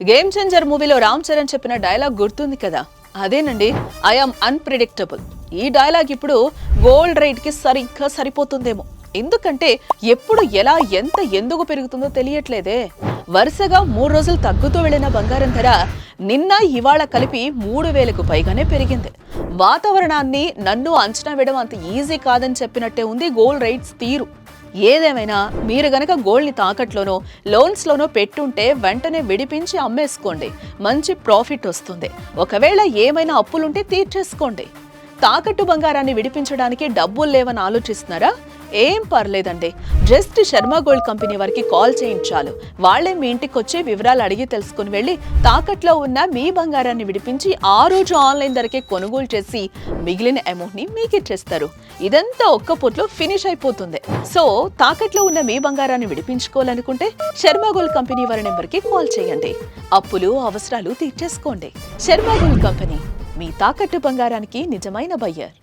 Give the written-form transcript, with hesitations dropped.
Game changer మూవీలో రామ్ చరణ్ చెప్పిన dialogue గుర్తుంది కదా, అదేనండి, ఐఎమ్ అన్ప్రెడిక్టబుల్. ఈ డైలాగ్ ఇప్పుడు గోల్డ్ రేట్ కి సరిగ్గా సరిపోతుందేమో. ఎందుకంటే ఎప్పుడు ఎలా ఎంత ఎందుకు పెరుగుతుందో తెలియట్లేదే. వరుసగా 3 రోజులు తగ్గుతూ వెళ్లిన బంగారం ధర నిన్న ఇవాళ కలిపి 3,000కు పైగానే పెరిగింది. వాతావరణాన్ని నన్ను అంచనా వేయడం అంత ఈజీ కాదని చెప్పినట్టే ఉంది గోల్డ్ రేట్స్ తీరు. ఏదేమైనా మీరు గనక గోల్డ్ని తాకట్లోనో లోన్స్లోనో పెట్టుంటే వెంటనే విడిపించి అమ్మేసుకోండి, మంచి ప్రాఫిట్ వస్తుంది. ఒకవేళ ఏమైనా అప్పులుంటే తీర్చేసుకోండి. తాకట్టు బంగారాన్ని విడిపించడానికి డబ్బులు లేవని ఆలోచిస్తున్నారా? ఏం పర్లేదండి, జస్ట్ శర్మ గోల్డ్ కంపెనీ వారికి కాల్ చేయించాలి. వాళ్లే మీ ఇంటికి వచ్చి వివరాలు అడిగి తెలుసుకుని వెళ్ళి తాకట్లో ఉన్న మీ బంగారాన్ని విడిపించి ఆ రోజు ఆన్లైన్ ధరకే కొనుగోలు చేసి మిగిలిన అమౌంట్ ని మీకు ఇచ్చేస్తారు. ఇదంతా ఒక్క పూటలో ఫినిష్ అయిపోతుంది. సో తాకట్లో ఉన్న మీ బంగారాన్ని విడిపించుకోవాలనుకుంటే శర్మ గోల్డ్ కంపెనీ వారి నెంబర్కి కాల్ చేయండి. అప్పులు అవసరాలు తీర్చేసుకోండి. శర్మ గోల్డ్ కంపెనీ, మీ తాకట్టు బంగారానికి నిజమైన బయ్యర్.